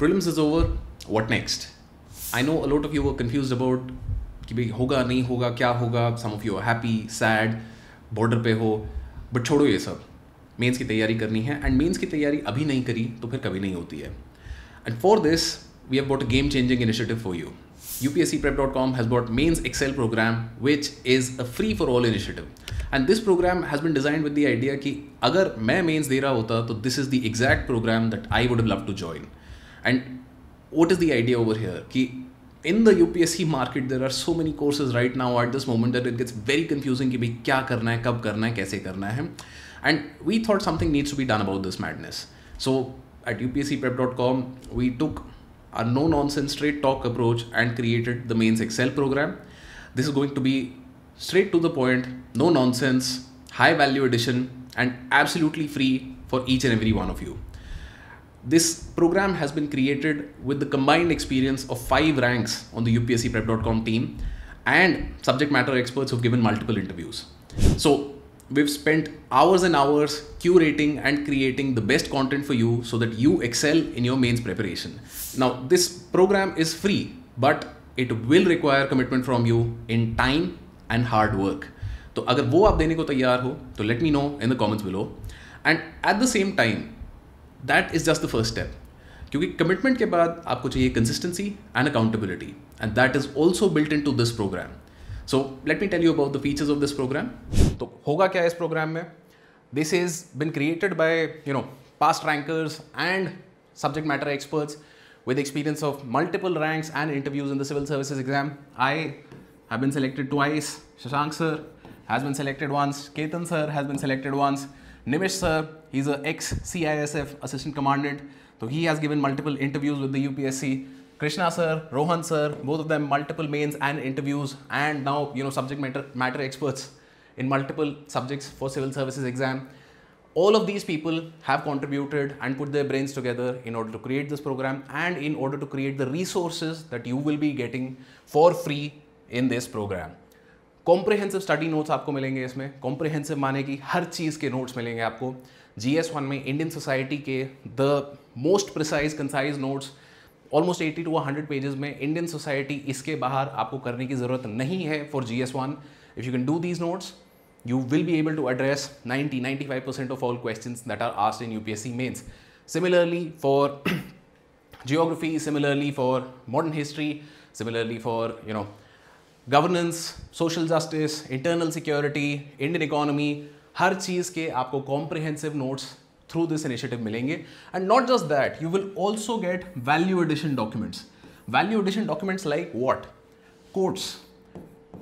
Prelims is over. What next? I know a lot of you were confused about कि भाई होगा नहीं होगा क्या होगा. Some of you are happy, sad, border पे हो. But छोड़ो ये सब. मेंस की तैयारी करनी है and मेंस की तैयारी अभी नहीं करी तो फिर कभी नहीं होती है. And for this we have got a game-changing initiative for you. UPSCprep.com has brought Mains Excel program, which is a free for all initiative. And this program has been designed with the idea कि अगर मैं mains दे रहा होता तो this is the exact program that I would have loved to join. And what is the idea over here? Ki in the UPSC market, there are so many courses right now at this moment that it gets very confusing कि भाई क्या करना है, कब करना है, कैसे करना है. And we thought something needs to be done about this madness. So at UPSCprep.com, we took a no-nonsense straight talk approach and created the Mains Excel program. This is going to be straight to the point, no nonsense, high value addition, and absolutely free for each and every one of you. This program has been created with the combined experience of 5 ranks on the UPSCprep.com team and subject matter experts who've given multiple interviews. So we've spent hours and hours curating and creating the best content for you so that you excel in your mains preparation. Now this program is free, but it will require commitment from you in time and hard work. तो अगर वो आप देने को तैयार हो तो let me know in the comments below. And at the same time, that is just the first step. क्योंकि commitment के बाद आपको चाहिए consistency and accountability, and that is also built into this program. So let me tell you about the features of this program. तो होगा क्या इस program में? This has been created by past rankers and subject matter experts with experience of multiple ranks and interviews in the civil services exam. I have been selected twice. Shashank sir has been selected once. Ketan sir has been selected once. Nimish sir, he's an ex-CISF assistant commandant, so he has given multiple interviews with the UPSC. Krishna sir, Rohan sir, both of them multiple mains and interviews, and now subject matter experts in multiple subjects for civil services exam. All of these people have contributed and put their brains together in order to create this program and in order to create the resources that you will be getting for free in this program. Comprehensive study notes आपको मिलेंगे इसमें. Comprehensive माने कि हर चीज़ के notes मिलेंगे आपको. GS1 में Indian society के the most precise concise notes almost 80 to 100 pages में. इंडियन सोसाइटी इसके बाहर आपको करने की ज़रूरत नहीं है for GS1. If you can do these notes, you will be able to address 90-95% of all questions that are asked in UPSC mains. Similarly for geography, similarly for modern history, similarly for governance, social justice, internal security, Indian economy, हर चीज़ के आपको comprehensive notes through this initiative मिलेंगे. And not just that, you will also get value addition documents. Value addition documents like what? Quotes.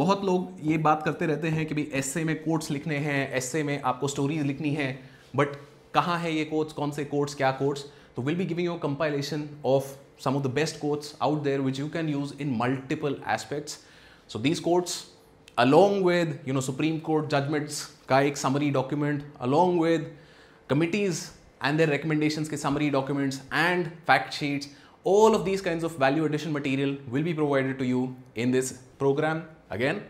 बहुत लोग ये बात करते रहते हैं कि भाई एस्से में कोट्स लिखने हैं, एस्से में आपको स्टोरीज लिखनी है, बट कहाँ है ये कोट्स, कौन से कोट्स, क्या कोट्स? तो will be giving you compilation of some of the best quotes out there which you can use in multiple aspects. So these quotes along with supreme court judgments का एक summary document, along with committees and their recommendations के summary documents and fact sheets, all of these kinds of value addition material will be provided to you in this program. Again,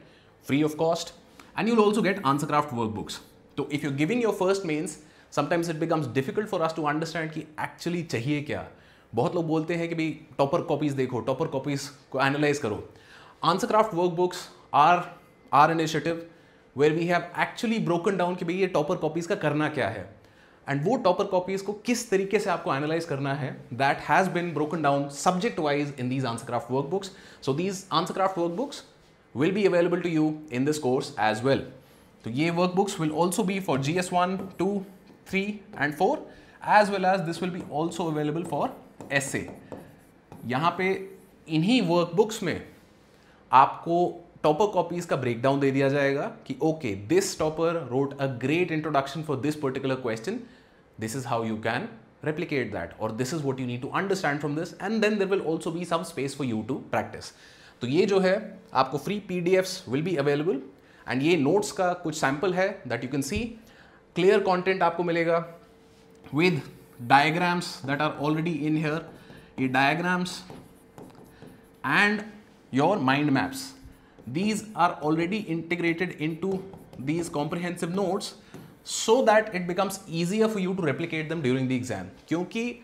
free of cost, and you'll also get answer craft workbooks. So if you're giving your first mains, sometimes it becomes difficult for us to understand कि actually चाहिए क्या. बहुत लोग बोलते हैं कि भाई topper copies देखो, टॉपर कॉपीज को एनालाइज करो. Answer craft workbooks are initiative where we have actually broken down कि भाई ये टॉपर कॉपीज का करना क्या है, एंड वो टॉपर कॉपीज को किस तरीके से आपको एनालाइज करना है. That has been broken down subject wise in these answer craft workbooks. So these answer craft workbooks will be available to you in this course as well. So ये workbooks will also be for GS1, 2, 3 and 4, as well as this will be also available for essay. यहाँ पे इन्हीं workbooks में आपको topper copies का breakdown दे दिया जाएगा कि okay, this topper wrote a great introduction for this particular question. This is how you can replicate that, or this is what you need to understand from this, and then there will also be some space for you to practice. तो ये जो है आपको free PDFs will be available, and ये notes का कुछ sample है that you can see. Clear content आपको मिलेगा with diagrams that are already in here. ये diagrams and your mind maps, these are already integrated into these comprehensive notes so that it becomes easier for you to replicate them during the exam. क्योंकि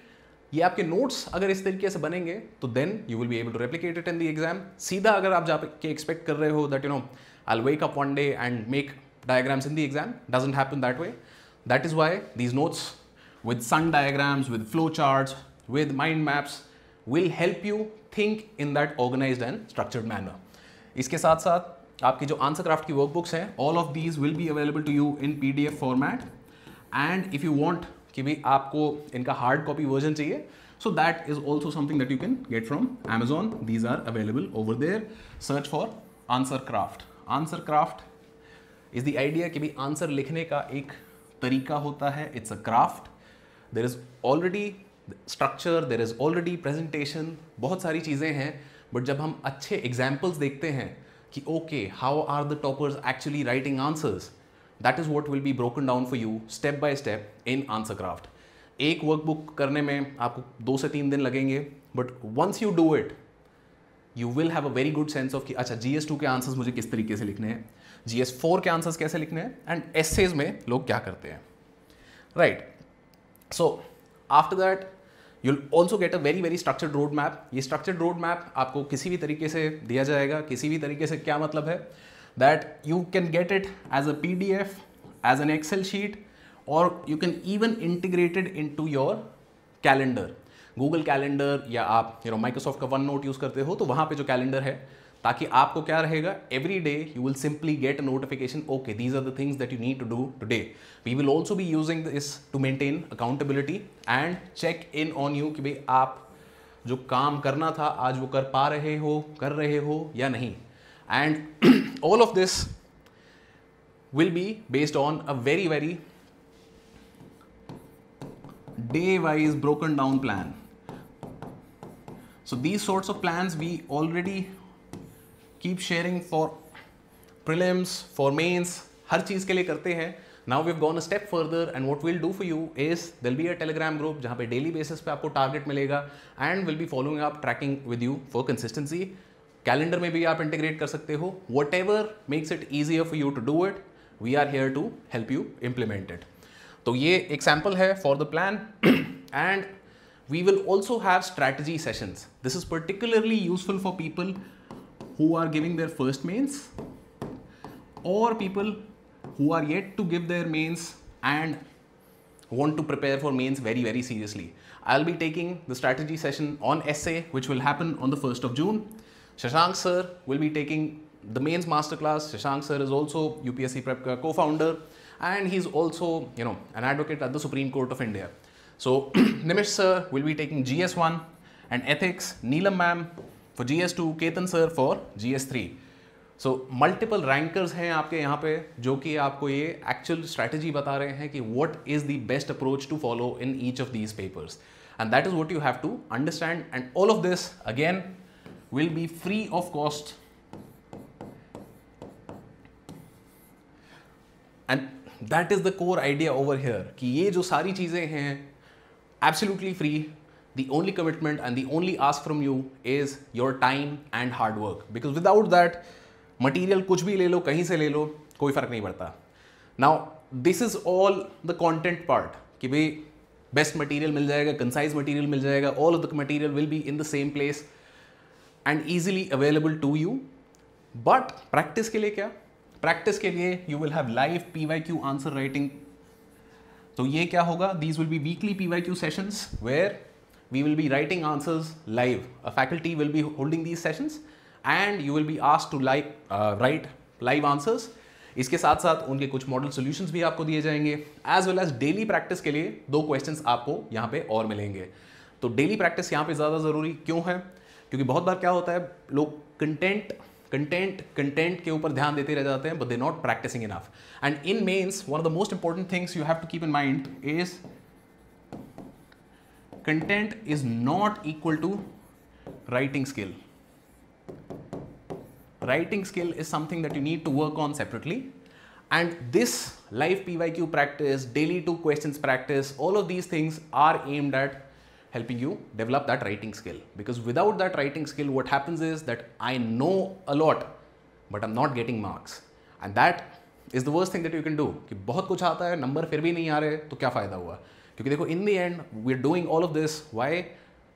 ये आपके notes अगर इस तरीके से बनेंगे तो then you will be able to replicate it in the exam. सीधा अगर आप जाके एक्सपेक्ट कर रहे हो that you know I will wake up one day and make diagrams in the exam, doesn't happen that way. That is why these notes with sun diagrams, with flow charts, with mind maps will help you think in that organized and structured manner. इसके साथ साथ आपकी जो answer craft की workbooks हैं, all of these will be available to you in PDF format. And if you want कि भी आपको इनका हार्ड कॉपी वर्जन चाहिए, so that is also something that you can get from Amazon. These are available over there. Search for Answer Craft. Answer Craft is the idea कि भी answer लिखने का एक तरीका होता है. It's a craft. There is already structure, there is already presentation, बहुत सारी चीज़ें हैं. बट जब हम अच्छे एग्जाम्पल्स देखते हैं कि okay how are the toppers actually writing answers, that is what will be broken down for you step by step in answer craft. एक वर्कबुक करने में आपको 2 से 3 दिन लगेंगे, but once you do it you will have a very good sense of कि अच्छा GS2 के आंसर्स मुझे किस तरीके से लिखने हैं, GS4 के आंसर्स कैसे लिखने हैं, एंड एसेज में लोग क्या करते हैं. Right. So after that you'll also get a very structured road map. ये structured road map आपको किसी भी तरीके से दिया जाएगा. किसी भी तरीके से क्या मतलब है, that you can get it as a PDF, as an Excel sheet, or you can even integrate it into your calendar. Google Calendar या आप Microsoft का OneNote यूज़ करते हो तो वहाँ पे जो कैलेंडर है, ताकि आपको क्या रहेगा, every day you will simply get a notification, okay these are the things that you need to do today. We will also be using this to maintain accountability and check in on you कि भाई आप जो काम करना था आज वो कर रहे हो या नहीं. And all of this will be based on a very day wise broken down plan. So these sorts of plans we already keep sharing for prelims, for mains, हर चीज़ के लिए करते हैं. Now we've gone a step further and what we'll do for you is there'll be a telegram group जहाँ पे daily basis पे आपको target मिलेगा and we'll be following up, tracking with you for consistency. Calendar में भी आप integrate कर सकते हो. Whatever makes it easier for you to do it, we are here to help you implement it. तो ये एक sample है for the plan and we will also have strategy sessions. This is particularly useful for people who are giving their first mains or people who are yet to give their mains and want to prepare for mains very seriously. I'll be taking the strategy session on essay which will happen on the 1st of June. Shashank sir will be taking the mains masterclass. Shashank sir is also UPSC Prep ka co-founder and he's also an advocate at the Supreme Court of India. So Nimish sir will be taking GS1 and ethics, Neelam ma'am for GS2, Ketan sir for GS3. So multiple rankers हैं आपके यहाँ पे जो कि आपको ये actual strategy बता रहे हैं कि what is the best approach to follow in each of these papers. And that is what you have to understand, and all of this again will be free of cost. And that is the core idea over here कि ये जो सारी चीज़ें हैं absolutely free. The only commitment and the only ask from you is your time and hard work, because without that material कुछ भी ले लो, कहीं से ले लो, कोई फर्क नहीं पड़ता. Now this is all the content part कि भाई best material मिल जाएगा, concise material मिल जाएगा, all of the material will be in the same place and easily available to you. But practice के लिए क्या? Practice के लिए you will have live PYQ answer writing. तो ये क्या होगा? These will be weekly PYQ sessions where we will be writing answers live. A faculty will be holding these sessions and you will be asked to write live answers. इसके साथ साथ उनके कुछ model solutions भी आपको दिए जाएंगे, as well as daily practice के लिए 2 क्वेश्चंस आपको यहाँ पे और मिलेंगे. तो डेली प्रैक्टिस यहाँ पे ज़्यादा ज़रूरी क्यों है? क्योंकि बहुत बार क्या होता है, लोग कंटेंट के ऊपर ध्यान देते रह जाते हैं, but they not practicing enough. And in mains one of the most important things you have to keep in mind is content is not equal to writing skill. Writing skill is something that you need to work on separately, and this live PYQ practice, daily 2 questions practice, all of these things are aimed at helping you develop that writing skill. Because without that writing skill, what happens is that I know a lot but I'm not getting marks, and that is the worst thing that you can do. कि बहुत कुछ आता है, number फिर भी नहीं आ रहे, तो क्या फ़ायदा हुआ? क्योंकि देखो in the end we are doing all of this why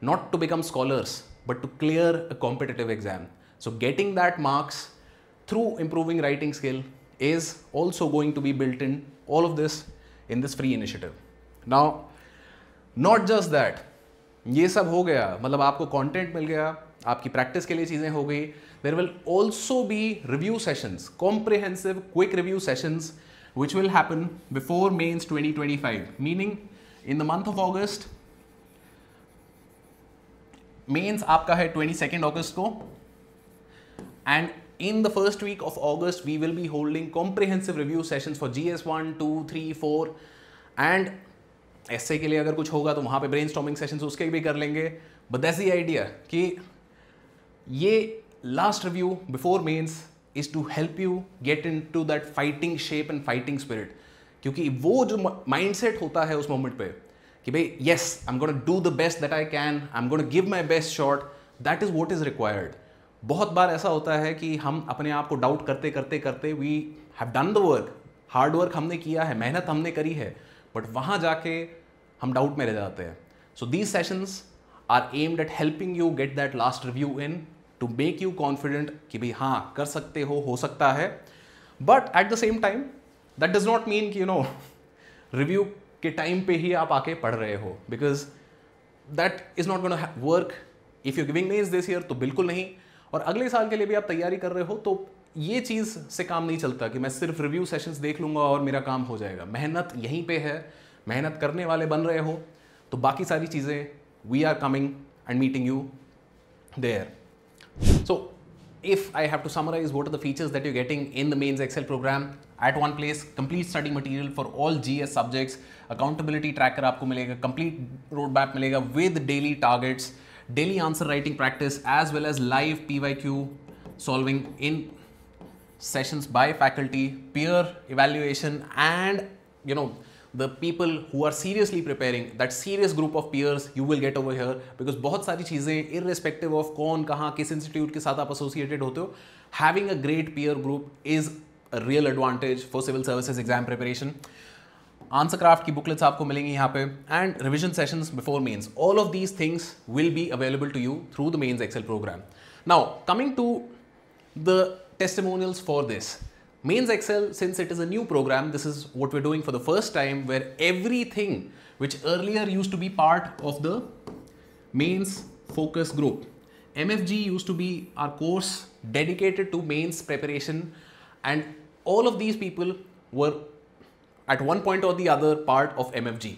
not to become scholars but to clear a competitive exam. So getting that marks through improving writing skill is also going to be built in all of this in this free initiative. Now not just that, ये सब हो गया, मतलब आपको content मिल गया, आपकी practice के लिए चीज़ें हो गई. There will also be review sessions, comprehensive quick review sessions which will happen before mains 2025, meaning in the month of August. mains आपका है 22nd August को, and in the first week of August we will be holding comprehensive review sessions for GS 1, 2, 3, 4 and essay के लिए अगर कुछ होगा तो वहाँ पे brainstorming sessions उसके भी कर लेंगे. But that's the idea कि ये last review before mains is to help you get into that fighting shape and fighting spirit. क्योंकि वो जो mindset होता है उस moment पे कि भाई yes I'm gonna do the best that I can, I'm gonna give my best shot, that is what is required. बहुत बार ऐसा होता है कि हम अपने आप को डाउट करते करते करते we have done the work, hard work हमने किया है, मेहनत हमने करी है, बट वहाँ जाके हम डाउट में रह जाते हैं. So these sessions are aimed at helping you get that last review in to make you confident कि भाई हाँ कर सकते हो सकता है. But at the same time that does not mean कि यू नो रिव्यू के टाइम पे ही आप आके पढ़ रहे हो, because that is not gonna work if you giving mains this year, तो बिल्कुल नहीं. और अगले साल के लिए भी आप तैयारी कर रहे हो तो ये चीज़ से काम नहीं चलता कि मैं सिर्फ रिव्यू सेशंस देख लूँगा और मेरा काम हो जाएगा. मेहनत यहीं पे है, मेहनत करने वाले बन रहे हो तो बाकी सारी चीज़ें we are coming and meeting you there. So if I have to summarize what are the features that you're getting in the mains Excel program at one place, complete study material for all GS subjects, accountability tracker आपको मिलेगा, complete roadmap मिलेगा with daily targets, daily answer writing practice as well as live PYQ solving in sessions by faculty, peer evaluation and you know the people who are seriously preparing, that serious group of peers you will get over here, because बहुत सारी चीज़ें irrespective of कौन कहाँ किस institute के साथ आप associated होते हो, having a great peer group is a real advantage for civil services exam preparation. Answer craft की बुकलेट्स आपको मिलेंगी यहाँ पे and revision sessions before mains. All of these things will be available to you through the mains Excel program. Now coming to the testimonials for this mains Excel, since it is a new program, this is what we're doing for the first time, where everything which earlier used to be part of the mains focus group, MFG used to be our course dedicated to mains preparation, and all of these people were at one point or the other part of MFG.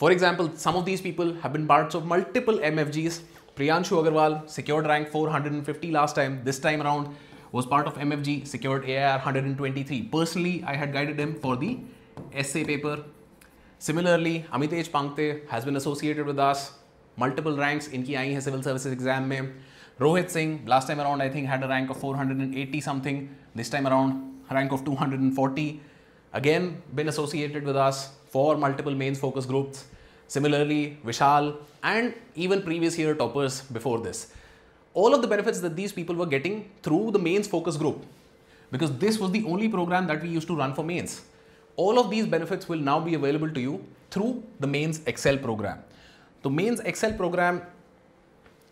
For example, some of these people have been parts of multiple MFGs. Priyanshu Agarwal secured rank 450 last time. This time around was part of MFG, secured AIR 123. Personally, I had guided him for the essay paper. Similarly, Amitej Pangte has been associated with us. Multiple ranks इनकी आई हैं civil services exam में. Rohit Singh, last time around I think had a rank of 480 something. This time around, rank of 240. Again, been associated with us for multiple mains focus groups. Similarly, Vishal and even previous year toppers before this. All of the benefits that these people were getting through the mains focus group, because this was the only program that we used to run for mains. All of these benefits will now be available to you through the mains Excel program. The mains Excel program,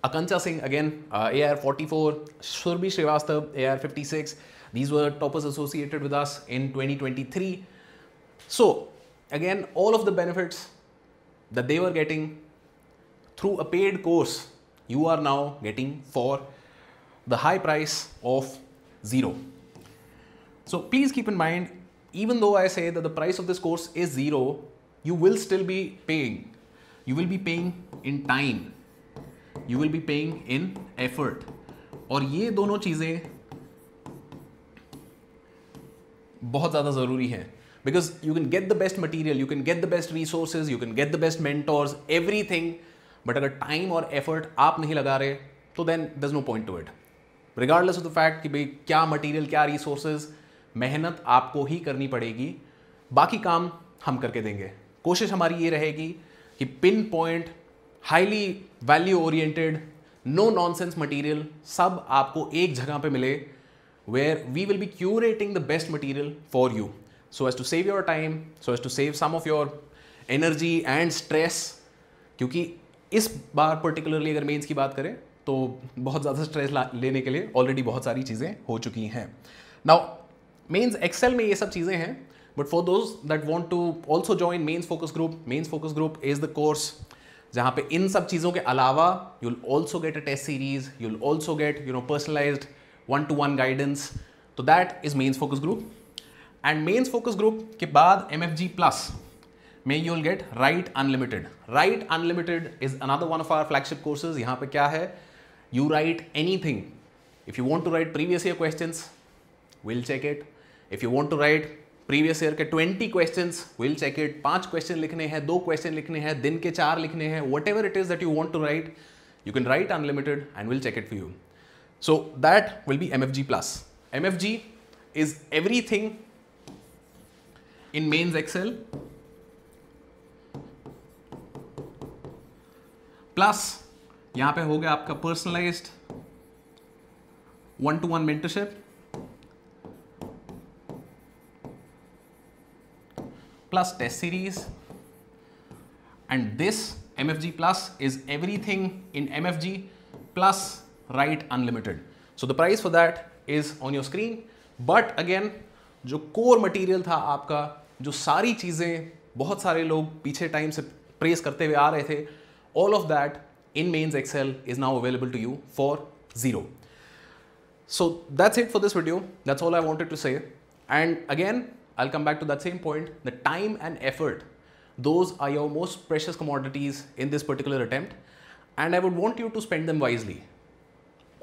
Akancha Singh again, AIR 44, Surbhi Srivastav, AIR 56. These were toppers associated with us in 2023. So again, all of the benefits that they were getting through a paid course, you are now getting for the high price of 0. So please keep in mind, even though I say that the price of this course is 0, you will still be paying. You will be paying in time. You will be paying in effort. और ये दोनों चीज़ें बहुत ज़्यादा ज़रूरी हैं, because you can get the best material, you can get the best resources, you can get the best mentors, everything. बट अगर टाइम और एफर्ट आप नहीं लगा रहे तो then there is no point to it, regardless of the fact कि भाई क्या मटेरियल क्या रिसोर्सेज, मेहनत आपको ही करनी पड़ेगी, बाकी काम हम करके देंगे. कोशिश हमारी ये रहेगी कि pinpoint, highly value oriented, no nonsense material सब आपको एक जगह पे मिले, where we will be curating the best material for you, so as to save your time, so as to save some of your energy and stress, क्योंकि इस बार particularly अगर mains की बात करें तो बहुत ज़्यादा स्ट्रेस लेने के लिए ऑलरेडी बहुत सारी चीज़ें हो चुकी हैं. नाउ मेंस एक्सेल में ये सब चीज़ें हैं, but for those that want to also join mains focus group is the course जहाँ पे इन सब चीज़ों के अलावा you will also get a test series, you will also get personalized 1-to-1 guidance. तो that is mains focus group. And mains focus group के बाद MFG प्लस में you will get right unlimited. Right unlimited is another one of our flagship courses. यहाँ पे क्या है, you write anything. If you want to write previous year questions, will check it. If you want to write previous year के 20 questions, will check इट. 5 question लिखने हैं, 2 question लिखने हैं, दिन के 4 लिखने हैं, whatever it is that you want to write, you can write unlimited and will check it for you. So that will be MFG plus. MFG is everything in mains Excel plus यहां पे हो गया आपका personalized 1-to-1 mentorship plus test series. And this MFG plus is everything in MFG plus write unlimited. So the price for that is on your screen. But again, जो core material था आपका, जो सारी चीज़ें बहुत सारे लोग पीछे टाइम से प्रेस करते हुए आ रहे थे, all of that in mains Excel is now available to you for 0. So that's it for this video. That's all I wanted to say. And again, I'll come back to that same point. The time and effort, those are your most precious commodities in this particular attempt. And I would want you to spend them wisely.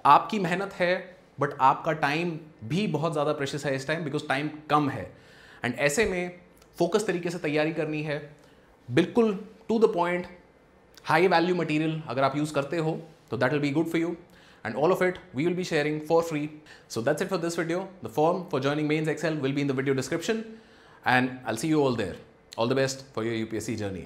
आपकी मेहनत है, but आपका time भी बहुत ज़्यादा precious है इस time, because time कम है. एंड ऐसे में फोकस तरीके से तैयारी करनी है, बिल्कुल to the point, high value material अगर आप यूज़ करते हो तो that will be good for you. And all of it we will be sharing for free. So that's it for this video. The form for joining mains Excel will be in the video description, and I'll see you all there. All the best for your UPSC journey.